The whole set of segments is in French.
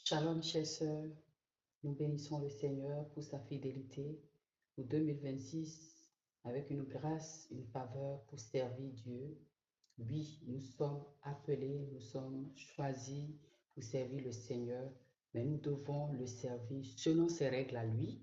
Shalom, chers sœurs. Nous bénissons le Seigneur pour sa fidélité pour 2026 avec une grâce, une faveur pour servir Dieu. Oui, nous sommes appelés, nous sommes choisis pour servir le Seigneur, mais nous devons le servir selon ses règles à lui.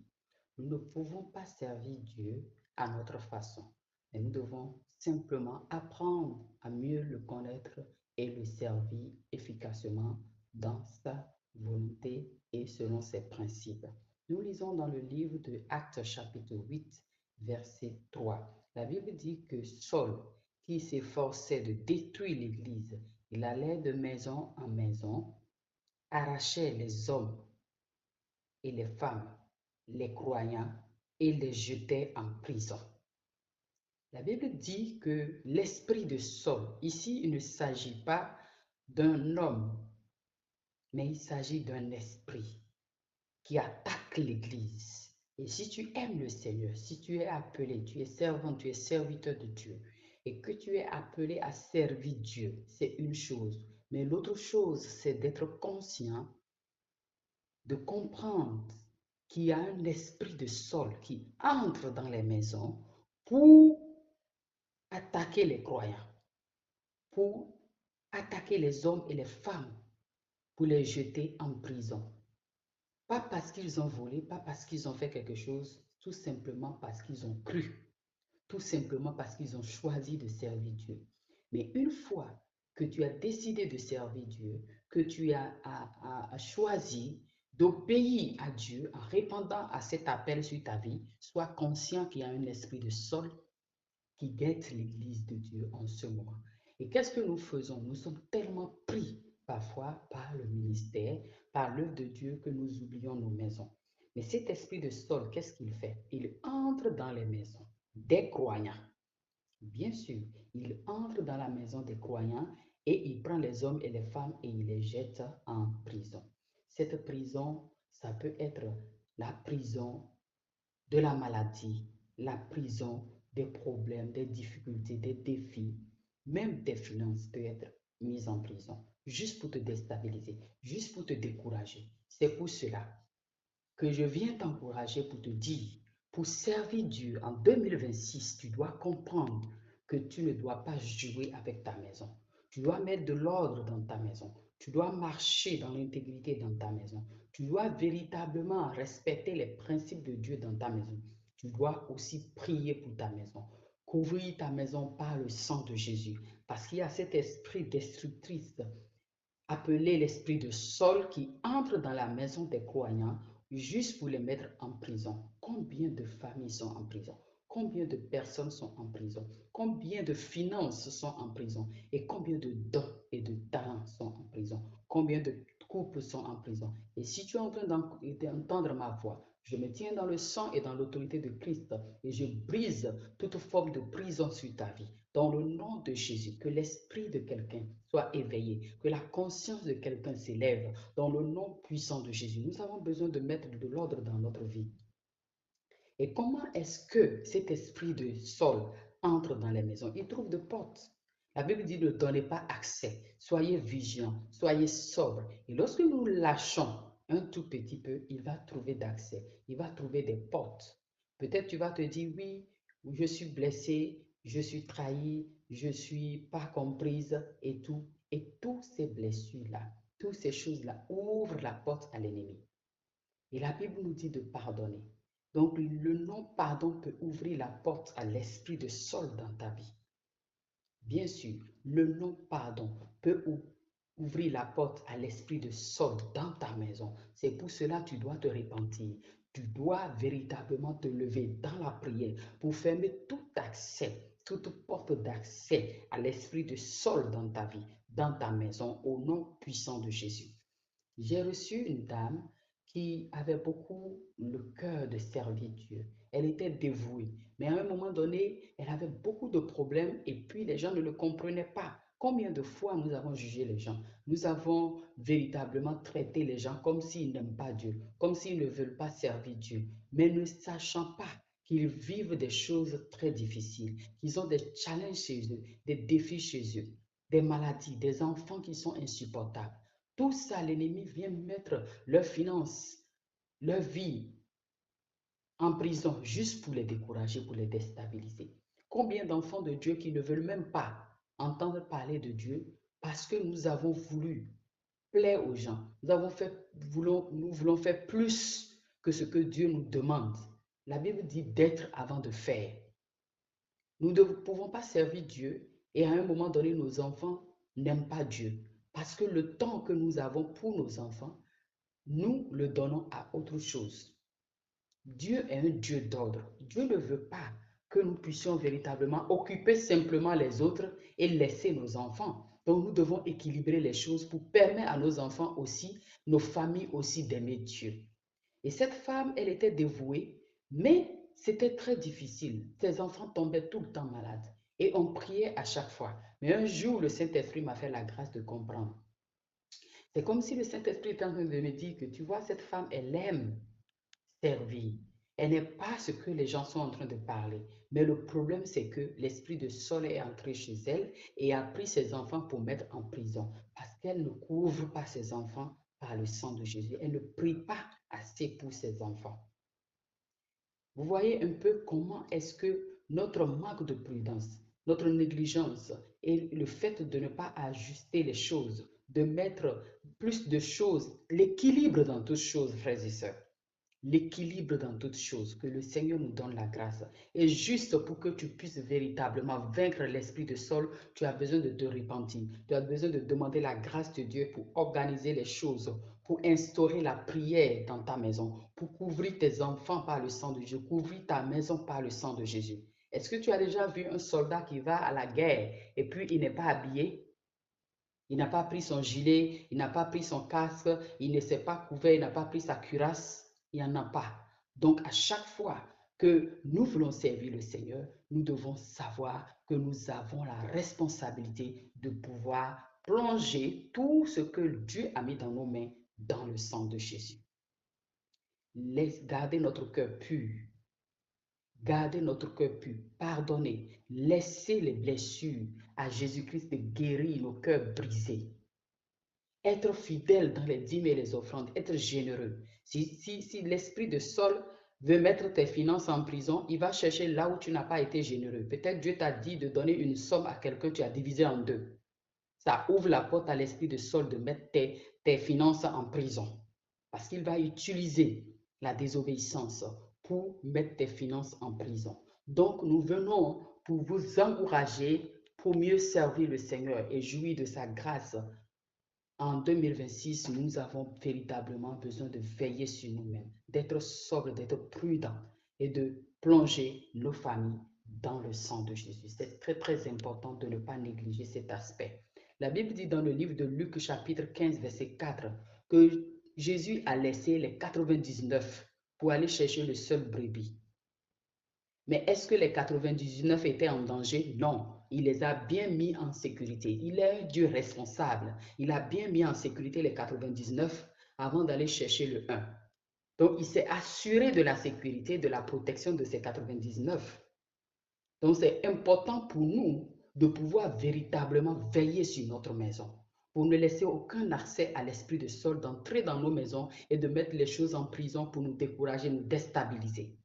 Nous ne pouvons pas servir Dieu à notre façon, mais nous devons simplement apprendre à mieux le connaître et le servir efficacement dans sa volonté et selon ses principes. Nous lisons dans le livre de Actes chapitre 8, verset 3. La Bible dit que Saul, qui s'efforçait de détruire l'Église, il allait de maison en maison, arrachait les hommes et les femmes, les croyants, et les jetait en prison. La Bible dit que l'esprit de Saul, ici il ne s'agit pas d'un homme, mais il s'agit d'un esprit qui attaque l'Église. Et si tu aimes le Seigneur, si tu es appelé, tu es servant, tu es serviteur de Dieu, et que tu es appelé à servir Dieu, c'est une chose. Mais l'autre chose, c'est d'être conscient, de comprendre qu'il y a un esprit de Saul qui entre dans les maisons pour attaquer les croyants, pour attaquer les hommes et les femmes, pour les jeter en prison. Pas parce qu'ils ont volé, pas parce qu'ils ont fait quelque chose, tout simplement parce qu'ils ont cru, tout simplement parce qu'ils ont choisi de servir Dieu. Mais une fois que tu as décidé de servir Dieu, que tu as choisi d'obéir à Dieu en répondant à cet appel sur ta vie, sois conscient qu'il y a un esprit de Saul qui guette l'Église de Dieu en ce moment. Et qu'est-ce que nous faisons? Nous sommes tellement pris parfois par le ministère, par l'œuvre de Dieu que nous oublions nos maisons. Mais cet esprit de Saul, qu'est-ce qu'il fait? Il entre dans les maisons des croyants. Bien sûr, il entre dans la maison des croyants et il prend les hommes et les femmes et il les jette en prison. Cette prison, ça peut être la prison de la maladie, la prison des problèmes, des difficultés, des défis, même des finances peut être mise en prison, juste pour te déstabiliser, juste pour te décourager. C'est pour cela que je viens t'encourager pour te dire, pour servir Dieu en 2026, tu dois comprendre que tu ne dois pas jouer avec ta maison. Tu dois mettre de l'ordre dans ta maison. Tu dois marcher dans l'intégrité dans ta maison. Tu dois véritablement respecter les principes de Dieu dans ta maison. Tu dois aussi prier pour ta maison. Couvrir ta maison par le sang de Jésus. Parce qu'il y a cet esprit destructrice appelé l'esprit de Saul qui entre dans la maison des croyants juste pour les mettre en prison. Combien de familles sont en prison? Combien de personnes sont en prison? Combien de finances sont en prison? Et combien de dons et de talents sont en prison? Combien de couples sont en prison? Et si tu es en train d'entendre ma voix, je me tiens dans le sang et dans l'autorité de Christ et je brise toute forme de prison sur ta vie. Dans le nom de Jésus, que l'esprit de quelqu'un soit éveillé, que la conscience de quelqu'un s'élève. Dans le nom puissant de Jésus, nous avons besoin de mettre de l'ordre dans notre vie. Et comment est-ce que cet esprit de Saul entre dans les maisons? Il trouve de portes. La Bible dit ne donnez pas accès. Soyez vigilants, soyez sobres. Et lorsque nous lâchons un tout petit peu, il va trouver d'accès. Il va trouver des portes. Peut-être tu vas te dire, oui, je suis blessé, je suis trahi, je suis pas comprise et tout. Et toutes ces blessures-là, toutes ces choses-là ouvrent la porte à l'ennemi. Et la Bible nous dit de pardonner. Donc le non-pardon peut ouvrir la porte à l'esprit de Saul dans ta vie. Bien sûr, le non-pardon peut ouvrir la porte à l'esprit de Saul dans ta maison. C'est pour cela que tu dois te repentir. Tu dois véritablement te lever dans la prière pour fermer tout accès, toute porte d'accès à l'esprit de Saul dans ta vie, dans ta maison, au nom puissant de Jésus. J'ai reçu une dame qui avait beaucoup le cœur de servir Dieu. Elle était dévouée, mais à un moment donné, elle avait beaucoup de problèmes et puis les gens ne le comprenaient pas. Combien de fois nous avons jugé les gens? Nous avons véritablement traité les gens comme s'ils n'aiment pas Dieu, comme s'ils ne veulent pas servir Dieu, mais ne sachant pas qu'ils vivent des choses très difficiles, qu'ils ont des challenges chez eux, des défis chez eux, des maladies, des enfants qui sont insupportables. Tout ça, l'ennemi vient mettre leurs finances, leur vie en prison juste pour les décourager, pour les déstabiliser. Combien d'enfants de Dieu qui ne veulent même pas entendre parler de Dieu parce que nous avons voulu plaire aux gens. Nous voulons faire plus que ce que Dieu nous demande. La Bible dit d'être avant de faire. Nous ne pouvons pas servir Dieu et à un moment donné, nos enfants n'aiment pas Dieu. Parce que le temps que nous avons pour nos enfants, nous le donnons à autre chose. Dieu est un Dieu d'ordre. Dieu ne veut pas que nous puissions véritablement occuper simplement les autres et laisser nos enfants. Donc nous devons équilibrer les choses pour permettre à nos enfants aussi, nos familles aussi d'aimer Dieu. Et cette femme, elle était dévouée, mais c'était très difficile. Ses enfants tombaient tout le temps malades et on priait à chaque fois. Mais un jour, le Saint-Esprit m'a fait la grâce de comprendre. C'est comme si le Saint-Esprit était en train de me dire que tu vois, cette femme, elle aime servir. Elle n'est pas ce que les gens sont en train de parler. Mais le problème, c'est que l'esprit de Saul est entré chez elle et a pris ses enfants pour mettre en prison parce qu'elle ne couvre pas ses enfants par le sang de Jésus. Elle ne prie pas assez pour ses enfants. Vous voyez un peu comment est-ce que notre manque de prudence, notre négligence et le fait de ne pas ajuster les choses, de mettre plus de choses, l'équilibre dans toutes choses, frères et sœurs, l'équilibre dans toutes choses, que le Seigneur nous donne la grâce. Et juste pour que tu puisses véritablement vaincre l'esprit de Saul, tu as besoin de te repentir. Tu as besoin de demander la grâce de Dieu pour organiser les choses, pour instaurer la prière dans ta maison, pour couvrir tes enfants par le sang de Jésus, couvrir ta maison par le sang de Jésus. Est-ce que tu as déjà vu un soldat qui va à la guerre et puis il n'est pas habillé? Il n'a pas pris son gilet, il n'a pas pris son casque, il ne s'est pas couvert, il n'a pas pris sa cuirasse. Il n'y en a pas. Donc, à chaque fois que nous voulons servir le Seigneur, nous devons savoir que nous avons la responsabilité de pouvoir plonger tout ce que Dieu a mis dans nos mains dans le sang de Jésus. Garder notre cœur pur. Garder notre cœur pur, pardonner, laisser les blessures à Jésus-Christ de guérir nos cœurs brisés. Être fidèle dans les dîmes et les offrandes, être généreux. Si l'esprit de Saul veut mettre tes finances en prison, il va chercher là où tu n'as pas été généreux. Peut-être Dieu t'a dit de donner une somme à quelqu'un, tu as divisé en deux. Ça ouvre la porte à l'esprit de Saul de mettre tes finances en prison. Parce qu'il va utiliser la désobéissance pour mettre tes finances en prison. Donc, nous venons pour vous encourager pour mieux servir le Seigneur et jouir de sa grâce. En 2026, nous avons véritablement besoin de veiller sur nous-mêmes, d'être sobres, d'être prudents et de plonger nos familles dans le sang de Jésus. C'est très, très important de ne pas négliger cet aspect. La Bible dit dans le livre de Luc chapitre 15, verset 4, que Jésus a laissé les 99 pour aller chercher le seul brebis. Mais est-ce que les 99 étaient en danger? Non, il les a bien mis en sécurité. Il est un Dieu responsable. Il a bien mis en sécurité les 99 avant d'aller chercher le 1. Donc, il s'est assuré de la sécurité, de la protection de ces 99. Donc, c'est important pour nous de pouvoir véritablement veiller sur notre maison, pour ne laisser aucun accès à l'esprit de Saul d'entrer dans nos maisons et de mettre les choses en prison pour nous décourager, nous déstabiliser.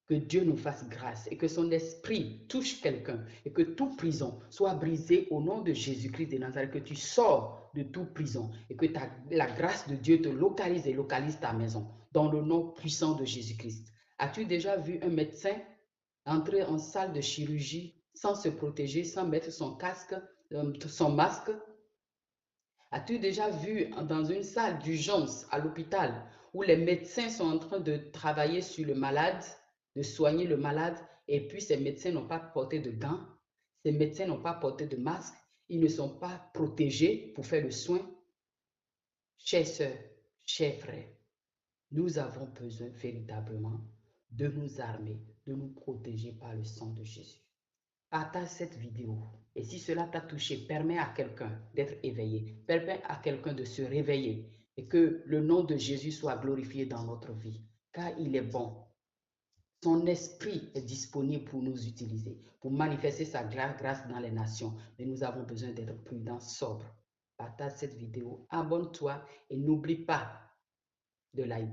Que Dieu nous fasse grâce et que son esprit touche quelqu'un et que toute prison soit brisée au nom de Jésus-Christ de Nazareth, que tu sors de toute prison et que la grâce de Dieu te localise et localise ta maison dans le nom puissant de Jésus-Christ. As-tu déjà vu un médecin entrer en salle de chirurgie sans se protéger, sans mettre son casque, son masque? As-tu déjà vu dans une salle d'urgence à l'hôpital où les médecins sont en train de travailler sur le malade, de soigner le malade, et puis ces médecins n'ont pas porté de gants, ces médecins n'ont pas porté de masque, ils ne sont pas protégés pour faire le soin? Chers sœurs, chers frères, nous avons besoin véritablement de nous armer, de nous protéger par le sang de Jésus. Partage cette vidéo et si cela t'a touché, permets à quelqu'un d'être éveillé, permets à quelqu'un de se réveiller et que le nom de Jésus soit glorifié dans notre vie, car il est bon. Son esprit est disponible pour nous utiliser, pour manifester sa grâce dans les nations, mais nous avons besoin d'être prudents, sobres. partage cette vidéo, abonne-toi et n'oublie pas de liker.